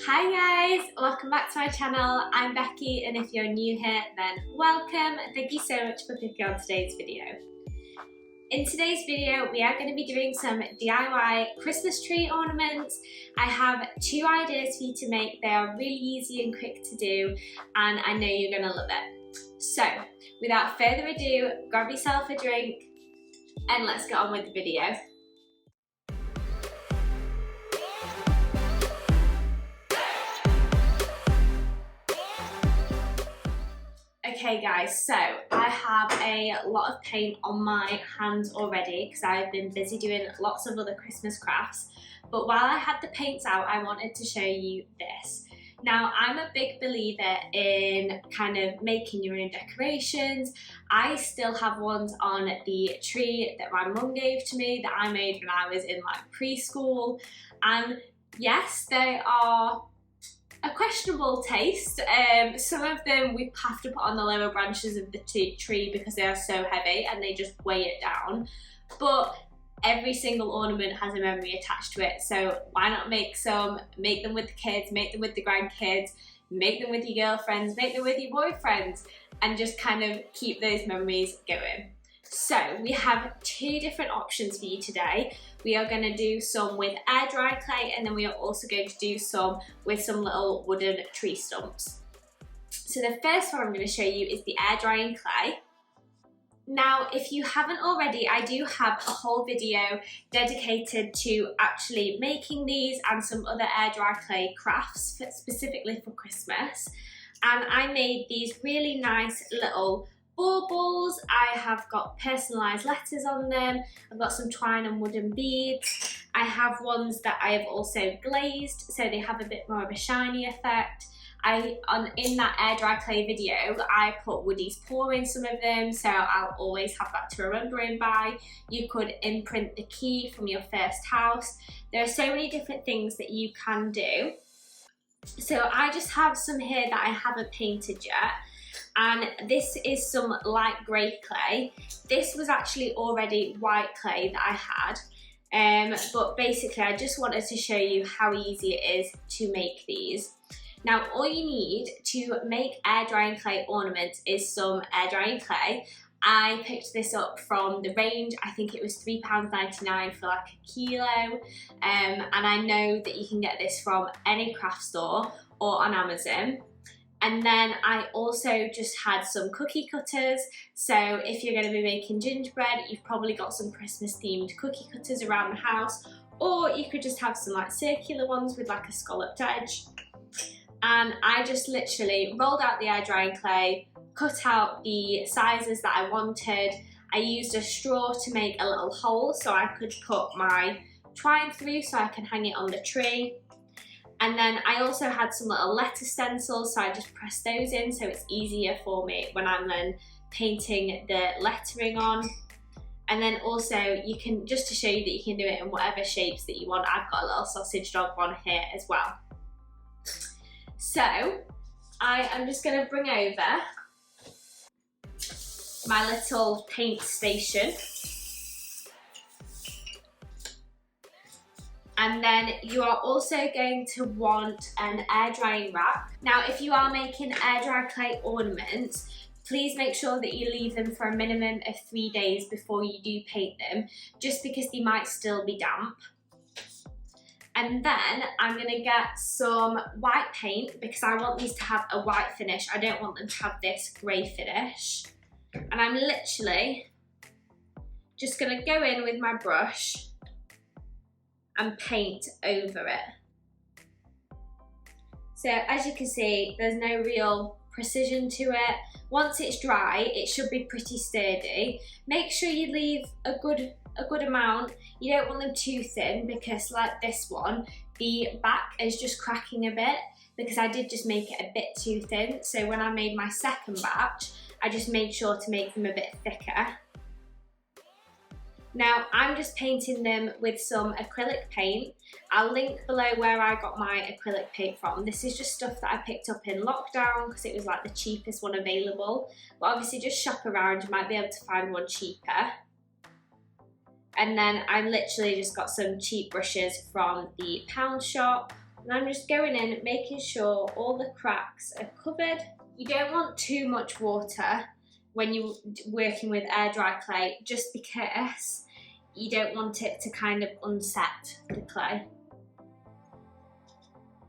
Hi guys, welcome back to my channel. I'm Becky, and if you're new here, then welcome. Thank you so much for clicking on today's video. In today's video, we are going to be doing some DIY Christmas tree ornaments. I have two ideas for you to make. They are really easy and quick to do, and I know you're going to love it. So, without further ado, grab yourself a drink, and let's get on with the video. Okay guys, so I have a lot of paint on my hands already because I've been busy doing lots of other Christmas crafts, but while I had the paints out, I wanted to show you this. Now, I'm a big believer in kind of making your own decorations. I still have ones on the tree that my mum gave to me that I made when I was in like preschool, and yes, they are a questionable taste. Some of them we have to put on the lower branches of the tree because they are so heavy and they just weigh it down, but every single ornament has a memory attached to it, so why not make some, make them with the kids, make them with the grandkids, make them with your girlfriends, make them with your boyfriends, and just kind of keep those memories going. So we have two different options for you today. We are going to do some with air dry clay, and then we are also going to do some with some little wooden tree stumps. So the first one I'm going to show you is the air drying clay. Now, if you haven't already, I do have a whole video dedicated to actually making these and some other air dry clay crafts specifically for Christmas. And I made these really nice little baubles. I have got personalised letters on them. I've got some twine and wooden beads. I have ones that I have also glazed, so they have a bit more of a shiny effect. In that air dry clay video, I put Woody's paw in some of them, so I'll always have that to remember him by. You could imprint the key from your first house. There are so many different things that you can do. So I just have some here that I haven't painted yet. And this is some light grey clay. This was actually already white clay that I had, but basically I just wanted to show you how easy it is to make these. Now, all you need to make air drying clay ornaments is some air drying clay. I picked this up from the range. I think it was £3.99 for like a kilo, and I know that you can get this from any craft store or on Amazon. And then I also just had some cookie cutters. So if you're going to be making gingerbread, you've probably got some Christmas themed cookie cutters around the house, or you could just have some like circular ones with like a scalloped edge. And I just literally rolled out the air drying clay, cut out the sizes that I wanted. I used a straw to make a little hole so I could put my twine through so I can hang it on the tree. And then I also had some little letter stencils, so I just pressed those in so it's easier for me when I'm then painting the lettering on. And then also you can, just to show you that you can do it in whatever shapes that you want, I've got a little sausage dog one here as well. So I am just going to bring over my little paint station. And then you are also going to want an air drying rack. Now, if you are making air dry clay ornaments, please make sure that you leave them for a minimum of 3 days before you do paint them, just because they might still be damp. And then I'm gonna get some white paint because I want these to have a white finish. I don't want them to have this grey finish. And I'm literally just gonna go in with my brush and paint over it. So as you can see, there's no real precision to it. Once it's dry, it should be pretty sturdy. Make sure you leave a good amount. You don't want them too thin because like this one, the back is just cracking a bit because I did just make it a bit too thin. So when I made my second batch, I just made sure to make them a bit thicker. Now, I'm just painting them with some acrylic paint. I'll link below where I got my acrylic paint from. This is just stuff that I picked up in lockdown because it was like the cheapest one available. But obviously just shop around, you might be able to find one cheaper. And then I literally just got some cheap brushes from the pound shop, And I'm just going in, making sure all the cracks are covered. You don't want too much water when you're working with air dry clay, just because you don't want it to kind of unset the clay.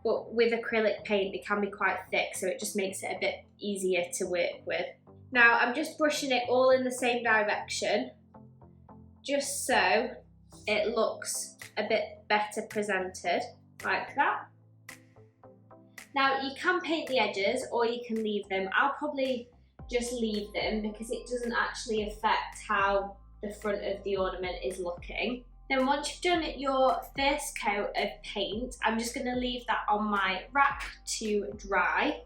But with acrylic paint, they can be quite thick, so it just makes it a bit easier to work with. Now I'm just brushing it all in the same direction, just so it looks a bit better presented, like that. Now you can paint the edges or you can leave them. I'll probably just leave them because it doesn't actually affect how the front of the ornament is looking. Then once you've done your first coat of paint, I'm just going to leave that on my rack to dry.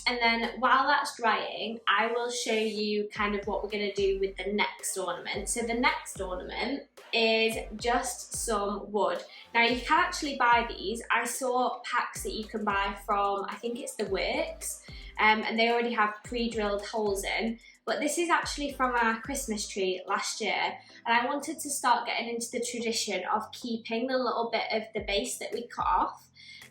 And then while that's drying, I will show you kind of what we're going to do with the next ornament. So the next ornament is just some wood. Now you can actually buy these. I saw packs that you can buy from, I think it's The Works, and they already have pre-drilled holes in. But this is actually from our Christmas tree last year, and I wanted to start getting into the tradition of keeping the little bit of the base that we cut off.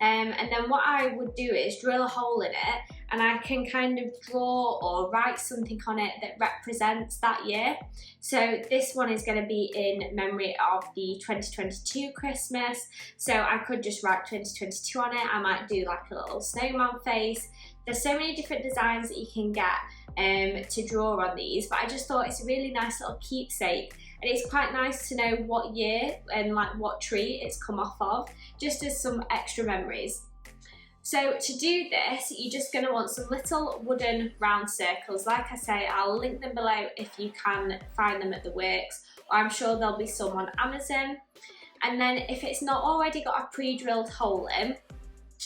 And then what I would do is drill a hole in it, and I can kind of draw or write something on it that represents that year. So this one is going to be in memory of the 2022 Christmas. So I could just write 2022 on it. I might do like a little snowman face. There's so many different designs that you can get to draw on these, but I just thought it's a really nice little keepsake. And it's quite nice to know what year and like what tree it's come off of, just as some extra memories. So to do this, you're just going to want some little wooden round circles. Like I say, I'll link them below if you can find them at The Works, or I'm sure there'll be some on Amazon. And then if it's not already got a pre-drilled hole in,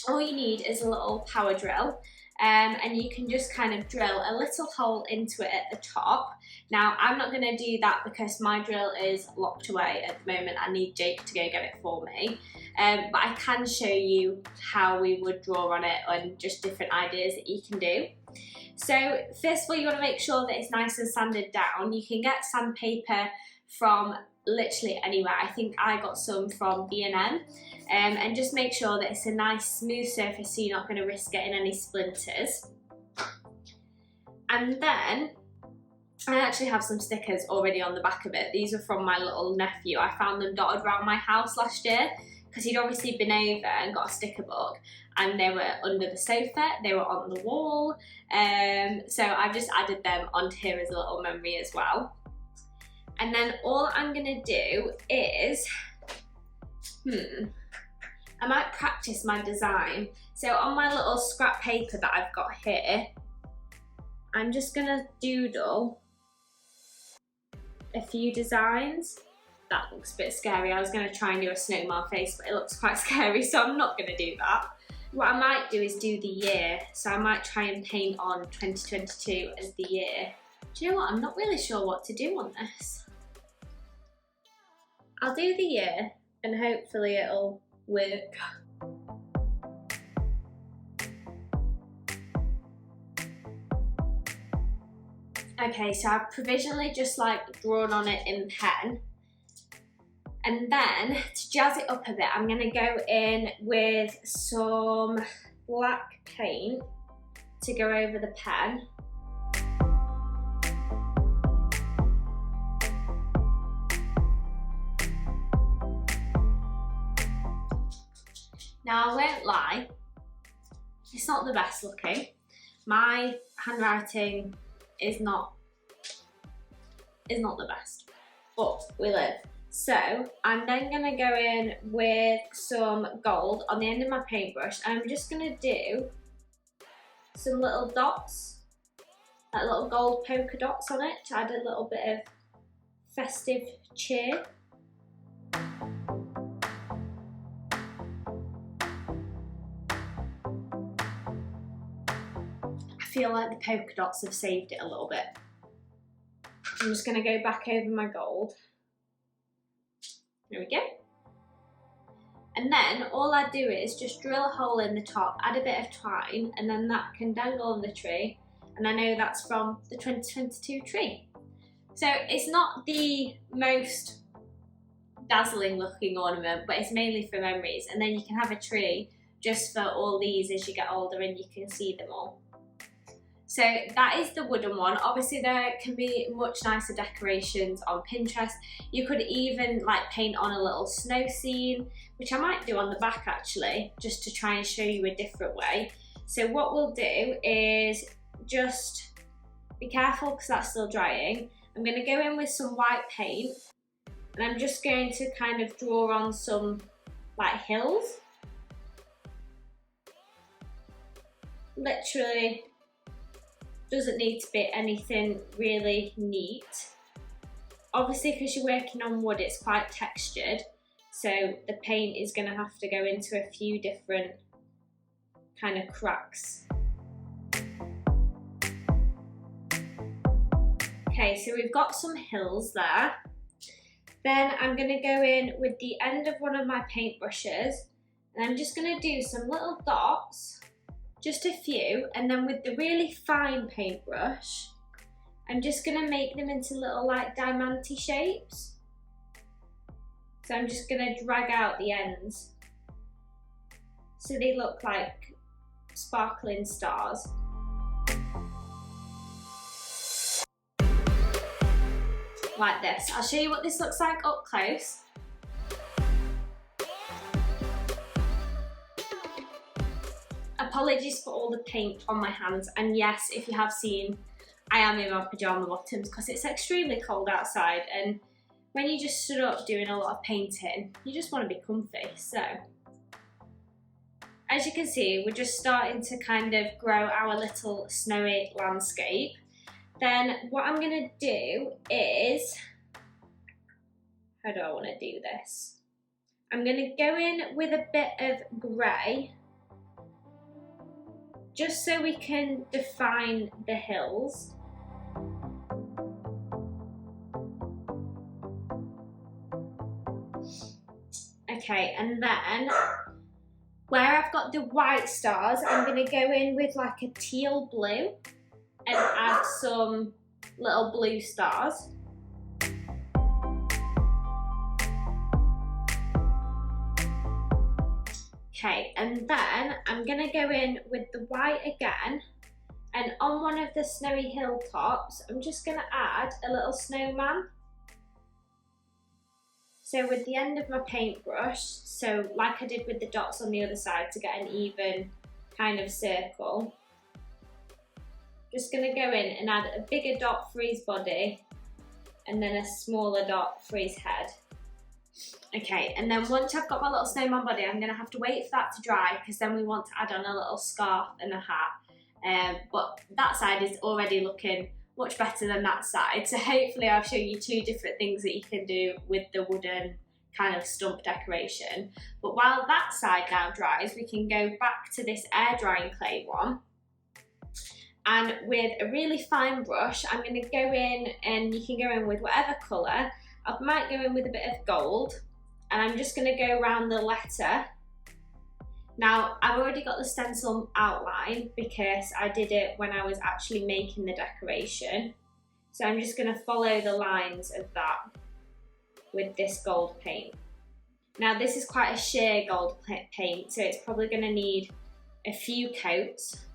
all you need is a little power drill. And you can just kind of drill a little hole into it at the top. Now I'm not going to do that because my drill is locked away at the moment. I need Jake to go get it for me, but I can show you how we would draw on it and just different ideas that you can do. So first of all, you want to make sure that it's nice and sanded down. You can get sandpaper from literally anywhere. I think I got some from B&M. And just make sure that it's a nice smooth surface so you're not going to risk getting any splinters. And then I actually have some stickers already on the back of it. These are from my little nephew. I found them dotted around my house last year because he'd obviously been over and got a sticker book, and they were under the sofa, they were on the wall, so I've just added them onto here as a little memory as well. And then all I'm going to do is I might practice my design. So on my little scrap paper that I've got here, I'm just gonna doodle a few designs. That looks a bit scary. I was gonna try and do a snowman face, but it looks quite scary, so I'm not gonna do that. What I might do is do the year. So I might try and paint on 2022 as the year. Do you know what? I'm not really sure what to do on this. I'll do the year and hopefully it'll work. Okay, so I've provisionally just like drawn on it in pen. And then to jazz it up a bit, I'm gonna go in with some black paint to go over the pen. Now I won't lie, it's not the best looking. My handwriting is not the best, but we live. So I'm then gonna go in with some gold on the end of my paintbrush, and I'm just gonna do some little dots, like little gold polka dots on it to add a little bit of festive cheer. I feel like the polka dots have saved it a little bit. I'm just going to go back over my gold. There we go. And then all I do is just drill a hole in the top, add a bit of twine, and then that can dangle on the tree. And I know that's from the 2022 tree. So it's not the most dazzling looking ornament, but it's mainly for memories. And then you can have a tree just for all these as you get older and you can see them all. So that is the wooden one. Obviously there can be much nicer decorations on Pinterest. You could even like paint on a little snow scene, which I might do on the back actually, just to try and show you a different way. So what we'll do is just be careful because that's still drying. I'm going to go in with some white paint and I'm just going to kind of draw on some like hills. Literally doesn't need to be anything really neat. Obviously because you're working on wood it's quite textured, so the paint is going to have to go into a few different kind of cracks. Okay, so we've got some hills there. Then I'm going to go in with the end of one of my paintbrushes and I'm just going to do some little dots, just a few, and then with the really fine paintbrush I'm just going to make them into little like diamante shapes. So I'm just going to drag out the ends so they look like sparkling stars. Like this. I'll show you what this looks like up close. Apologies for all the paint on my hands, and yes, if you have seen, I am in my pyjama bottoms because it's extremely cold outside, and when you just stood up doing a lot of painting, you just want to be comfy. So as you can see, we're just starting to kind of grow our little snowy landscape. Then what I'm going to do is, how do I want to do this? I'm going to go in with a bit of grey, just so we can define the hills. Okay, and then where I've got the white stars, I'm going to go in with like a teal blue and add some little blue stars. Okay, and then I'm going to go in with the white again, and on one of the snowy hilltops I'm just going to add a little snowman. So with the end of my paintbrush, so like I did with the dots on the other side to get an even kind of circle, just going to go in and add a bigger dot for his body and then a smaller dot for his head. Okay, and then once I've got my little snowman body, I'm going to have to wait for that to dry because then we want to add on a little scarf and a hat. But that side is already looking much better than that side. So hopefully I'll show you two different things that you can do with the wooden kind of stump decoration. But while that side now dries, we can go back to this air drying clay one. And with a really fine brush, I'm going to go in, and you can go in with whatever colour. I might go in with a bit of gold, and I'm just going to go around the letter. Now, I've already got the stencil outline because I did it when I was actually making the decoration. So I'm just going to follow the lines of that with this gold paint. Now, this is quite a sheer gold paint, so it's probably going to need a few coats.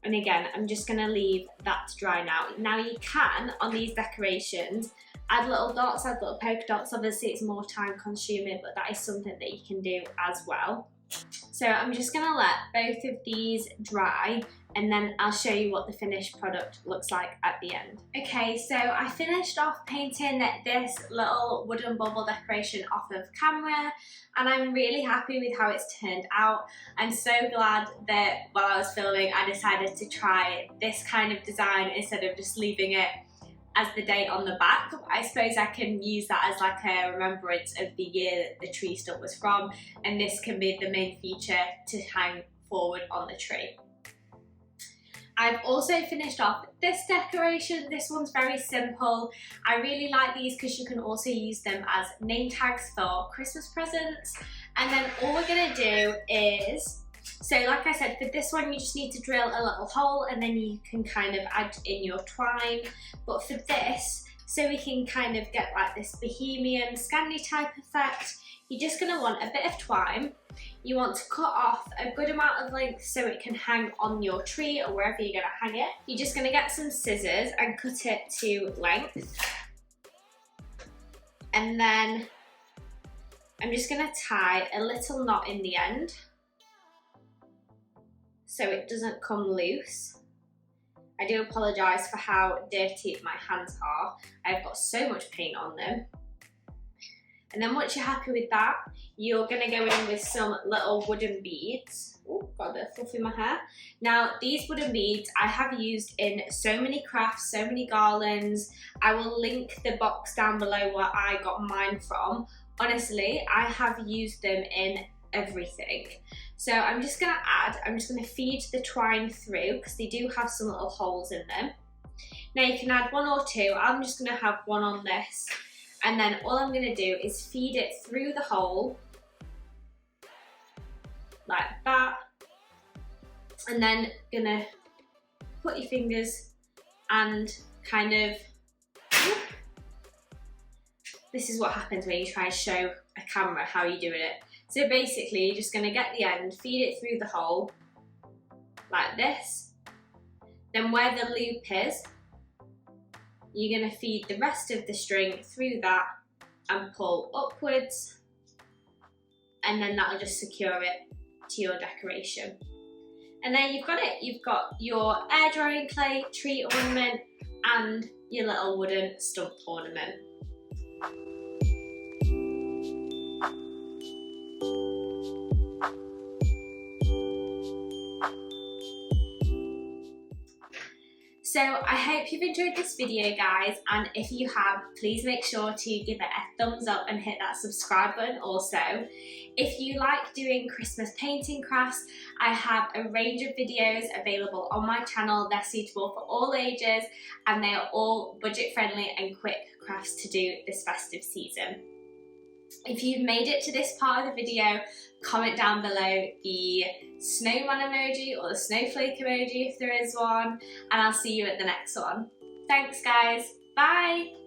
And again, I'm just going to leave that to dry now. Now, you can, on these decorations, add little dots, add little polka dots. Obviously, it's more time consuming, but that is something that you can do as well. So I'm just going to let both of these dry, and then I'll show you what the finished product looks like at the end. Okay, so I finished off painting this little wooden bubble decoration off of camera, and I'm really happy with how it's turned out. I'm so glad that while I was filming I decided to try this kind of design instead of just leaving it as the date on the back. I suppose I can use that as like a remembrance of the year that the tree stump was from, and this can be the main feature to hang forward on the tree. I've also finished off this decoration. This one's very simple. I really like these because you can also use them as name tags for Christmas presents. And then all we're gonna do is, so like I said, for this one you just need to drill a little hole and then you can kind of add in your twine. But for this, so we can kind of get like this bohemian Scandi type effect, you're just going to want a bit of twine. You want to cut off a good amount of length so it can hang on your tree or wherever you're going to hang it. You're just going to get some scissors and cut it to length. And then I'm just going to tie a little knot in the end so it doesn't come loose. I do apologise for how dirty my hands are. I've got so much paint on them. And then once you're happy with that, you're going to go in with some little wooden beads. Oh, got a bit of fluff in my hair. Now, these wooden beads I have used in so many crafts, so many garlands. I will link the box down below where I got mine from. Honestly, I have used them in everything. So I'm just going to feed the twine through because they do have some little holes in them. Now you can add one or two. I'm just going to have one on this. And then all I'm going to do is feed it through the hole, like that. And then going to put your fingers and kind of, this is what happens when you try and show a camera how you're doing it. So basically, you're just going to get the end, feed it through the hole, like this. Then where the loop is, you're going to feed the rest of the string through that and pull upwards, and then that'll just secure it to your decoration. And then you've got it. You've got your air drying clay tree ornament and your little wooden stump ornament. So I hope you've enjoyed this video, guys, and if you have, please make sure to give it a thumbs up and hit that subscribe button also. If you like doing Christmas painting crafts, I have a range of videos available on my channel. They're suitable for all ages and they are all budget friendly and quick crafts to do this festive season. If you've made it to this part of the video, comment down below the snowman emoji or the snowflake emoji if there is one, and I'll see you at the next one. Thanks guys, bye!